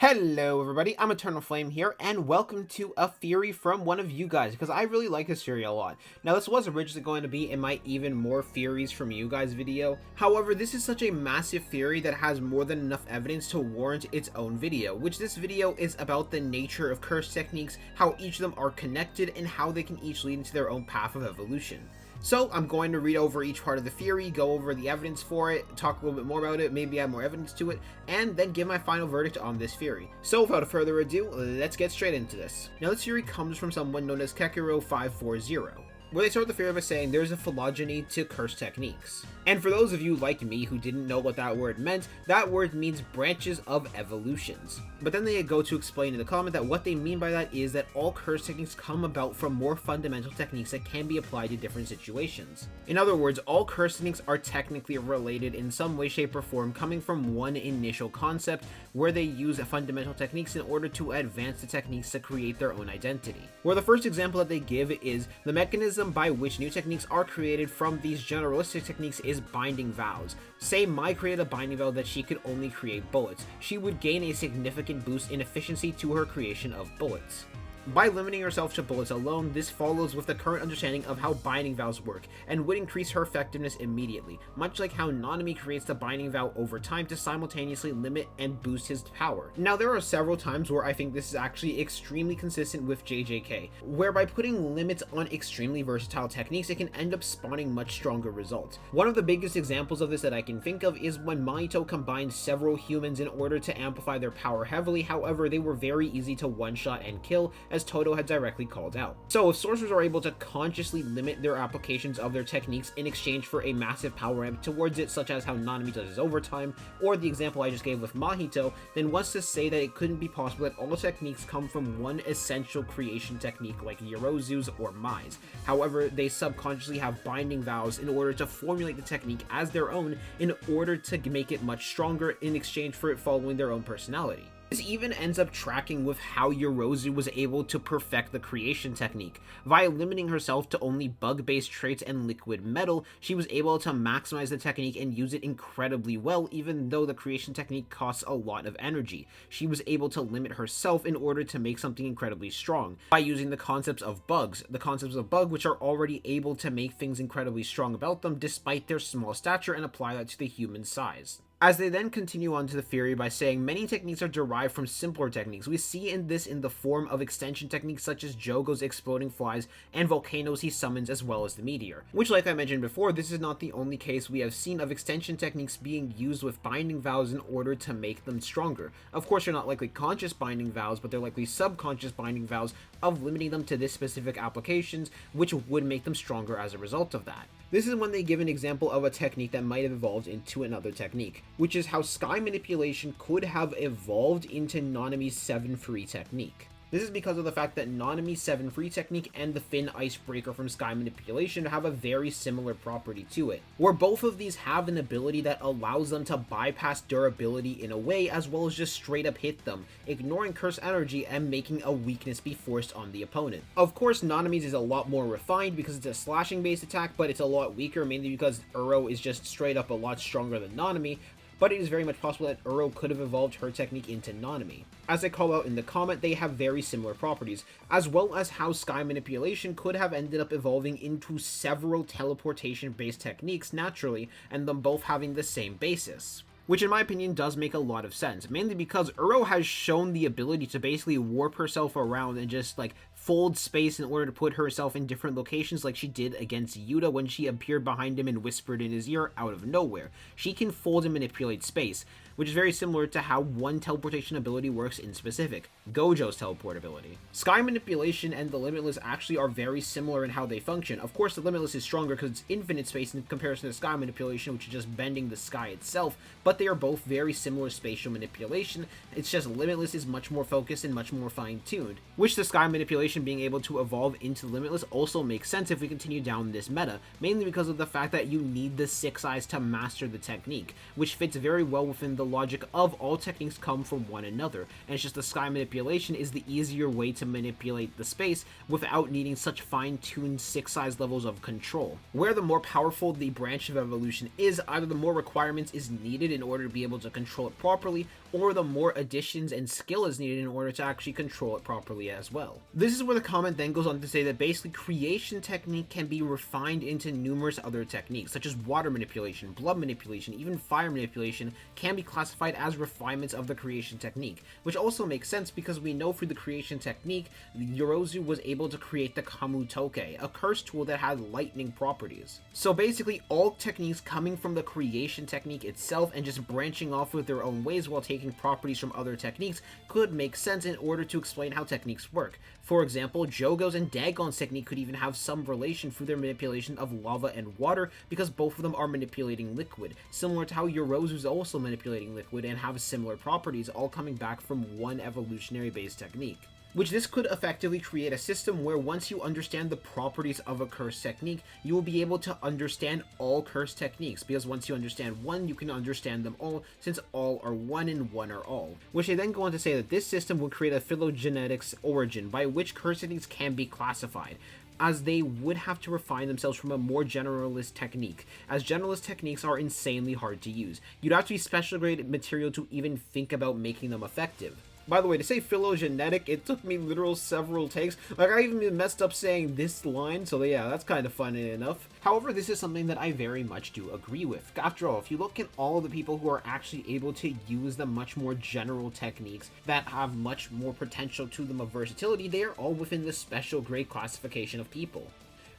Hello everybody, I'm Eternal Flame here, and welcome to a theory from one of you guys, because I really like this theory a lot. Now this was originally going to be in my even more theories from you guys video, however this is such a massive theory that has more than enough evidence to warrant its own video, which this video is about the nature of curse techniques, how each of them are connected, and how they can each lead into their own path of evolution. So I'm going to read over each part of the theory, go over the evidence for it, talk a little bit more about it, maybe add more evidence to it, and then give my final verdict on this theory. So without further ado, let's get straight into this. Now this theory comes from someone known as Kekiro540, where they start the theory by saying there's a phylogeny to curse techniques. And for those of you like me who didn't know what that word meant, that word means branches of evolutions. But then they go to explain in the comment that what they mean by that is that all curse techniques come about from more fundamental techniques that can be applied to different situations. In other words, all curse techniques are technically related in some way, shape, or form, coming from one initial concept where they use fundamental techniques in order to advance the techniques to create their own identity. Where the first example that they give is the mechanism by which new techniques are created from these generalistic techniques is binding vows. Say Mai created a binding vow that she could only create bullets. She would gain a significant boost in efficiency to her creation of bullets. By limiting herself to bullets alone, this follows with the current understanding of how binding vows work, and would increase her effectiveness immediately, much like how Nanami creates the binding vow over time to simultaneously limit and boost his power. Now there are several times where I think this is actually extremely consistent with JJK, where by putting limits on extremely versatile techniques, it can end up spawning much stronger results. One of the biggest examples of this that I can think of is when Mahito combined several humans in order to amplify their power heavily, however they were very easy to one-shot and kill, as Todo had directly called out. So if sorcerers are able to consciously limit their applications of their techniques in exchange for a massive power ramp towards it, such as how Nanami does his overtime, or the example I just gave with Mahito, then what's to say that it couldn't be possible that all techniques come from one essential creation technique like Yorozu's or Mai's. However, they subconsciously have binding vows in order to formulate the technique as their own in order to make it much stronger in exchange for it following their own personality. This even ends up tracking with how Yorozu was able to perfect the creation technique. Via limiting herself to only bug-based traits and liquid metal, she was able to maximize the technique and use it incredibly well, even though the creation technique costs a lot of energy. She was able to limit herself in order to make something incredibly strong, by using the concepts of bugs, which are already able to make things incredibly strong about them despite their small stature, and apply that to the human size. As they then continue on to the theory by saying many techniques are derived from simpler techniques. We see in this in the form of extension techniques such as Jogo's exploding flies and volcanoes he summons, as well as the meteor. Which, like I mentioned before, this is not the only case we have seen of extension techniques being used with binding vows in order to make them stronger. Of course, they're not likely conscious binding vows, but they're likely subconscious binding vows of limiting them to this specific applications, which would make them stronger as a result of that. This is when they give an example of a technique that might have evolved into another technique, which is how sky manipulation could have evolved into Nanami's 7-free technique. This is because of the fact that Nanami's 7-free technique and the Thin Icebreaker from Sky Manipulation have a very similar property to it, where both of these have an ability that allows them to bypass durability in a way, as well as just straight up hit them, ignoring curse energy and making a weakness be forced on the opponent. Of course, Nanami's is a lot more refined because it's a slashing based attack, but it's a lot weaker, mainly because Uro is just straight up a lot stronger than Nanami, but it is very much possible that Uro could have evolved her technique into Nanami. As I call out in the comment, they have very similar properties, as well as how Sky Manipulation could have ended up evolving into several teleportation-based techniques naturally, and them both having the same basis. Which in my opinion does make a lot of sense, mainly because Uro has shown the ability to basically warp herself around and just like fold space in order to put herself in different locations, like she did against Yuta when she appeared behind him and whispered in his ear out of nowhere. She can fold and manipulate space, which is very similar to how one teleportation ability works in specific, Gojo's teleport ability. Sky Manipulation and the Limitless actually are very similar in how they function. Of course, the Limitless is stronger because it's infinite space in comparison to Sky Manipulation, which is just bending the sky itself, but they are both very similar spatial manipulation. It's just Limitless is much more focused and much more fine-tuned, which the Sky Manipulation manipulation being able to evolve into limitless also makes sense if we continue down this meta, mainly because of the fact that you need the 6 eyes to master the technique, which fits very well within the logic of all techniques come from one another, and it's just the sky manipulation is the easier way to manipulate the space without needing such fine-tuned 6 eyes levels of control. Where the more powerful the branch of evolution is, either the more requirements is needed in order to be able to control it properly, or the more additions and skill is needed in order to actually control it properly as well. This is where the comment then goes on to say that basically creation technique can be refined into numerous other techniques, such as water manipulation, blood manipulation, even fire manipulation can be classified as refinements of the creation technique, which also makes sense because we know through the creation technique, Yorozu was able to create the Kamutoke, a curse tool that had lightning properties. So basically all techniques coming from the creation technique itself and just branching off with their own ways while taking properties from other techniques could make sense in order to explain how techniques work. For example, Jogo's and Dagon's technique could even have some relation through their manipulation of lava and water because both of them are manipulating liquid, similar to how Yorozu's also manipulating liquid and have similar properties, all coming back from one evolutionary based technique. Which this could effectively create a system where once you understand the properties of a curse technique, you will be able to understand all curse techniques, because once you understand one, you can understand them all, since all are one and one are all. Which they then go on to say that this system will create a phylogenetics origin by which curse techniques can be classified, as they would have to refine themselves from a more generalist technique, as generalist techniques are insanely hard to use. You'd have to be special grade material to even think about making them effective. By the way, to say phylogenetic, it took me literal several takes. Like, I even messed up saying this line, so yeah, that's kind of funny enough. However, this is something that I very much do agree with. After all, if you look at all of the people who are actually able to use the much more general techniques that have much more potential to them of versatility, they are all within the special grade classification of people.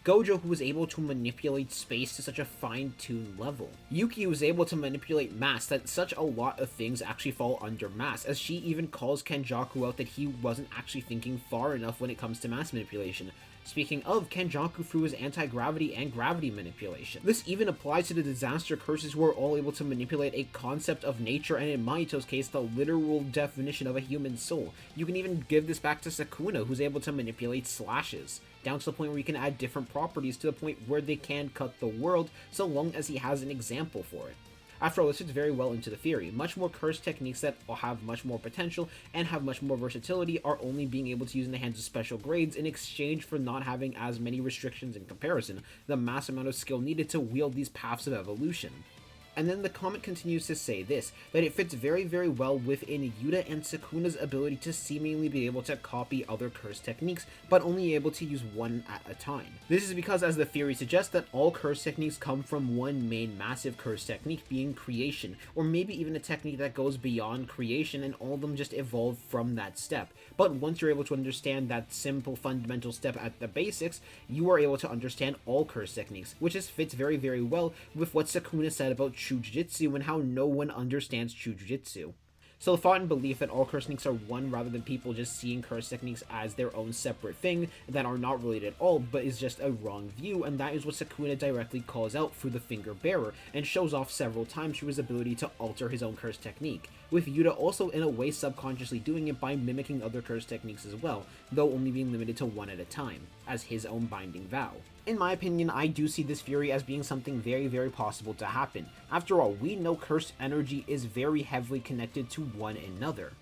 Gojo, who was able to manipulate space to such a fine-tuned level. Yuki was able to manipulate mass, that such a lot of things actually fall under mass, as she even calls Kenjaku out that he wasn't actually thinking far enough when it comes to mass manipulation. Speaking of, Kenjaku through his anti-gravity and gravity manipulation. This even applies to the disaster curses who are all able to manipulate a concept of nature, and in Mahito's case, the literal definition of a human soul. You can even give this back to Sukuna, who's able to manipulate slashes, down to the point where you can add different properties to the point where they can cut the world, so long as he has an example for it. After all, this fits very well into the theory. Much more curse techniques that have much more potential and have much more versatility are only being able to use in the hands of special grades in exchange for not having as many restrictions in comparison, the mass amount of skill needed to wield these paths of evolution. And then the comment continues to say this, that it fits very, very well within Yuta and Sukuna's ability to seemingly be able to copy other curse techniques, but only able to use one at a time. This is because, as the theory suggests, that all curse techniques come from one main massive curse technique, being creation, or maybe even a technique that goes beyond creation and all of them just evolve from that step. But once you're able to understand that simple fundamental step at the basics, you are able to understand all curse techniques, which just fits very, very well with what Sukuna said about True Jujutsu and how no one understands True Jujutsu. So the thought and belief that all curse techniques are one rather than people just seeing curse techniques as their own separate thing that are not related at all, but is just a wrong view, and that is what Sukuna directly calls out through the finger bearer and shows off several times through his ability to alter his own curse technique, with Yuta also in a way subconsciously doing it by mimicking other curse techniques as well, though only being limited to one at a time, as his own binding vow. In my opinion, I do see this theory as being something very, very possible to happen. After all, we know cursed energy is very heavily connected to one another.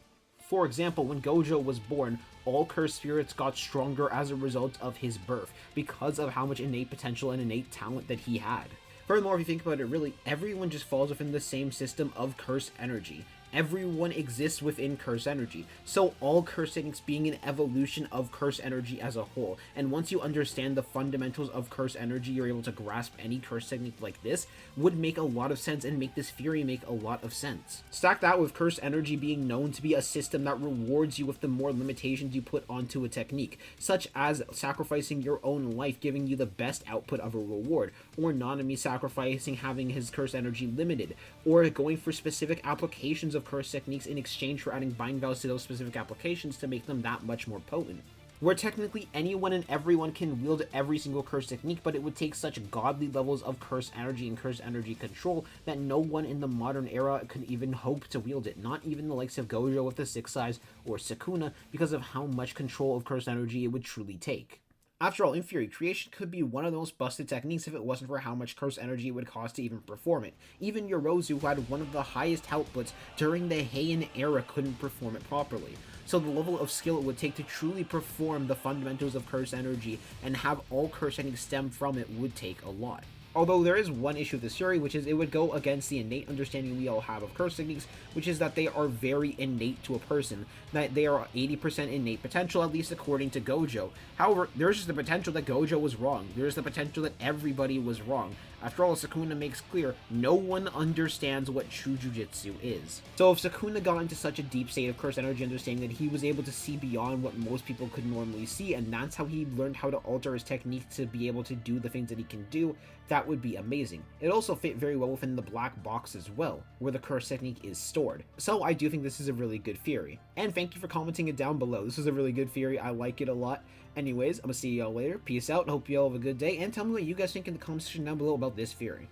For example, when Gojo was born, all cursed spirits got stronger as a result of his birth, because of how much innate potential and innate talent that he had. Furthermore, if you think about it, really, everyone just falls within the same system of cursed energy. Everyone exists within curse energy, so all curse techniques being an evolution of curse energy as a whole, and once you understand the fundamentals of curse energy, you're able to grasp any curse technique like this, would make a lot of sense and make this theory make a lot of sense. Stack that with curse energy being known to be a system that rewards you with the more limitations you put onto a technique, such as sacrificing your own life giving you the best output of a reward, or Nanami sacrificing having his curse energy limited, or going for specific applications of curse techniques in exchange for adding bind vows to those specific applications to make them that much more potent. where technically anyone and everyone can wield every single curse technique, but it would take such godly levels of curse energy and curse energy control that no one in the modern era could even hope to wield it, not even the likes of Gojo with the 6 eyes or Sukuna, because of how much control of curse energy it would truly take. After all, in theory, creation could be one of the most busted techniques if it wasn't for how much curse energy it would cost to even perform it. Even Yorozu, who had one of the highest outputs during the Heian era, couldn't perform it properly. So the level of skill it would take to truly perform the fundamentals of curse energy and have all curse techniques stem from it would take a lot. Although there is one issue with this theory, which is it would go against the innate understanding we all have of curse techniques, which is that they are very innate to a person, that they are 80% innate potential, at least according to Gojo. However, there's just the potential that Gojo was wrong. There's the potential that everybody was wrong. After all, Sukuna makes clear, no one understands what true Jujutsu is. So if Sukuna got into such a deep state of curse energy understanding that he was able to see beyond what most people could normally see, and that's how he learned how to alter his technique to be able to do the things that he can do, that would be amazing. It also fit very well within the black box as well, where the curse technique is stored. So I do think this is a really good theory. And thank you for commenting it down below. This is a really good theory. I like it a lot. Anyways, I'm gonna see y'all later. Peace out. Hope y'all have a good day. And tell me what you guys think in the comment section down below about this theory.